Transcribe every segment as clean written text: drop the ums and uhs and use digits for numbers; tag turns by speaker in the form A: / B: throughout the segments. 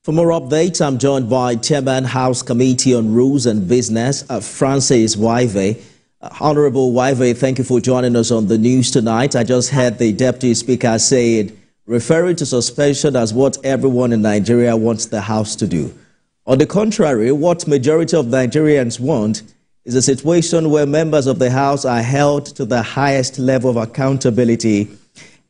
A: For more updates, I'm joined by Chairman House Committee on Rules and Business, Francis Waive. Honorable Waive, thank you for joining us on the news tonight. I just heard the Deputy Speaker say, referring to suspension as what everyone in Nigeria wants the House to do. On the contrary, what majority of Nigerians want is a situation where members of the House are held to the highest level of accountability,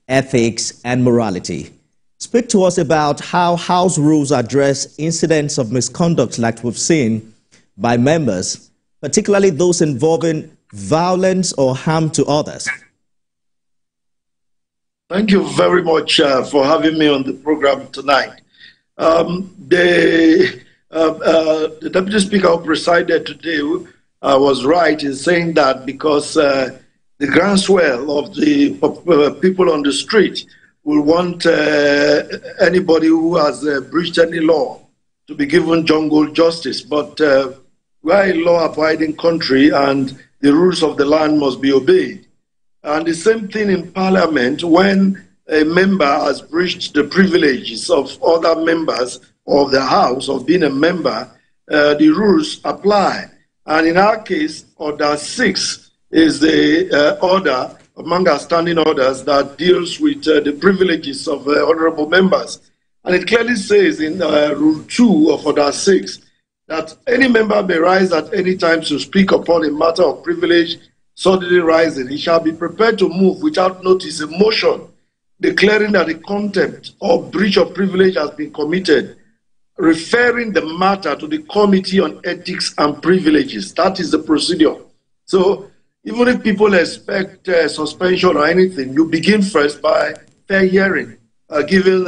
A: ethics, and morality. Speak to us about how House rules address incidents of misconduct like we've seen by members, particularly those involving violence or harm to others.
B: Thank you very much for having me on the program tonight. The Deputy Speaker who presided today was right in saying that because the groundswell of the people on the street will want anybody who has breached any law to be given jungle justice. But we are a law-abiding country and the rules of the land must be obeyed. And the same thing in Parliament, when a member has breached the privileges of other members of the House of being a member, the rules apply. And in our case, Order 6 is the order among our standing orders that deals with the privileges of honorable members. And it clearly says in Rule 2 of Order 6 that any member may rise at any time to speak upon a matter of privilege suddenly rising. He shall be prepared to move without notice a motion declaring that the contempt or breach of privilege has been committed, referring the matter to the Committee on Ethics and Privileges. That is the procedure. So even if people expect suspension or anything, you begin first by fair hearing, giving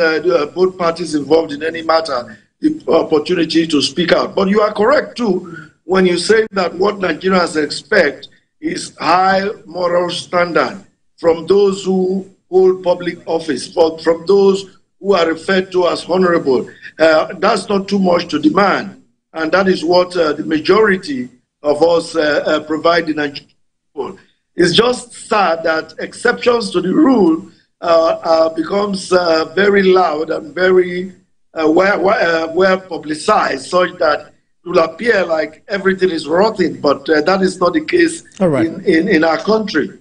B: both parties involved in any matter the opportunity to speak out. But you are correct, too, when you say that what Nigerians expect is high moral standard from those who hold public office, from those who are referred to as honorable. That's not too much to demand. And that is what the majority of us provide in Nigeria. It's just sad that exceptions to the rule becomes very loud and very well publicized, such that it will appear like everything is rotten, but that is not the case in our country.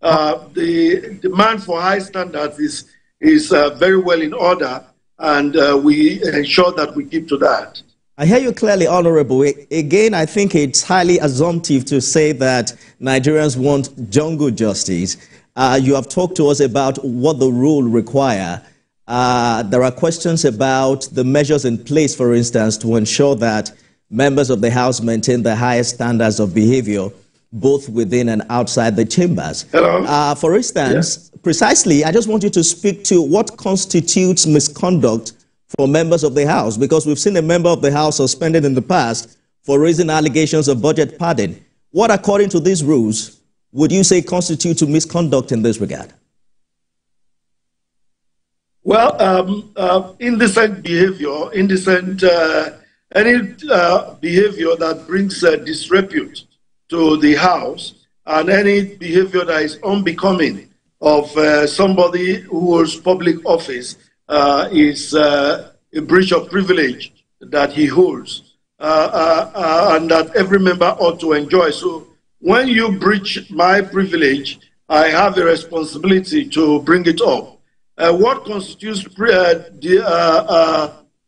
B: The demand for high standards is very well in order, and we ensure that we keep to that.
A: I hear you clearly, Honorable. Again, I think it's highly assumptive to say that Nigerians want jungle justice. You have talked to us about what the rule require. There are questions about the measures in place, for instance, to ensure that members of the House maintain the highest standards of behavior, both within and outside the chambers. For instance, precisely, I just want you to speak to what constitutes misconduct for members of the House, because we've seen a member of the House suspended in the past for raising allegations of budget padding. What, according to these rules, would you say constitutes misconduct in this regard?
B: Well, indecent behavior, any behavior that brings disrepute to the House, and any behavior that is unbecoming of somebody who holds public office is a breach of privilege that he holds, and that every member ought to enjoy. So when you breach my privilege, I have a responsibility to bring it up. What constitutes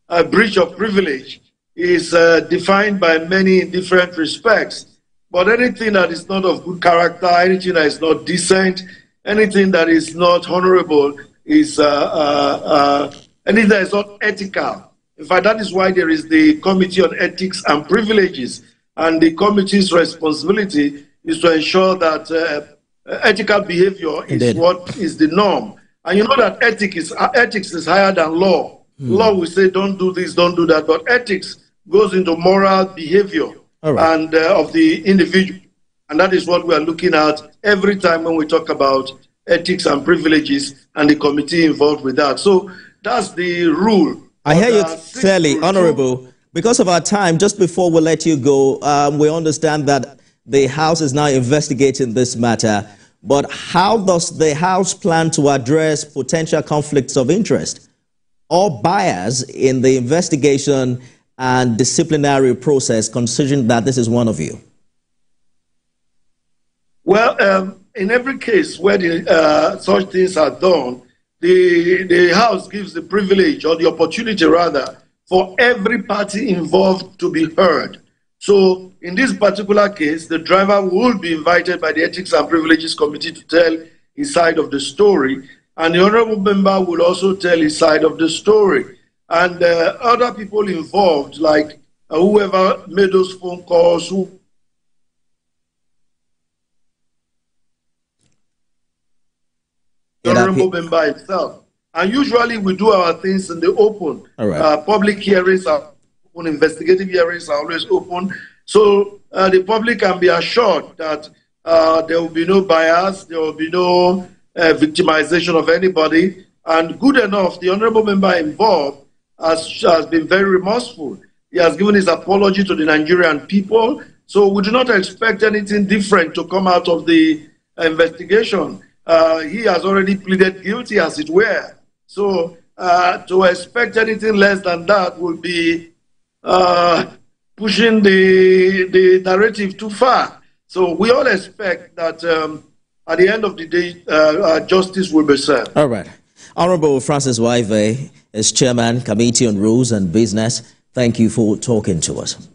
B: a breach of privilege is defined by many different respects. But anything that is not of good character, anything that is not decent, anything that is not honorable, is anything that is not ethical. In fact, that is why there is the Committee on Ethics and Privileges, and the committee's responsibility is to ensure that ethical behavior is what is the norm. And you know that ethics is higher than law. Law will say don't do this, don't do that, but ethics goes into moral behavior and of the individual. And that is what we are looking at every time when we talk about ethics and privileges and the committee involved with that. So that's the rule.
A: I hear you clearly, Honorable. Because of our time, just before we let you go, we understand that the House is now investigating this matter. But how does the House plan to address potential conflicts of interest? or bias in the investigation and disciplinary process, considering that this is one of you?
B: Well, in every case where such things are done, the House gives the privilege or the opportunity, rather, for every party involved to be heard. So in this particular case, the driver will be invited by the Ethics and Privileges Committee to tell his side of the story, and the honorable member will also tell his side of the story. And other people involved, like whoever made those phone calls, the honorable member itself. And usually we do our things in the open.
A: All right.
B: Public hearings are open, investigative hearings are always open. So the public can be assured that there will be no bias, there will be no victimization of anybody. And good enough, the honorable member involved has been very remorseful. He has given his apology to the Nigerian people. So we do not expect anything different to come out of the investigation. He has already pleaded guilty, as it were. So to expect anything less than that would be pushing the narrative too far. So we all expect that at the end of the day, justice will be served.
A: All right. Honorable Francis Waive is Chairman, Committee on Rules and Business. Thank you for talking to us.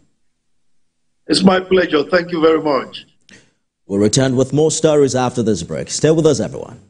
B: It's my pleasure. Thank you very much.
A: We'll return with more stories after this break. Stay with us, everyone.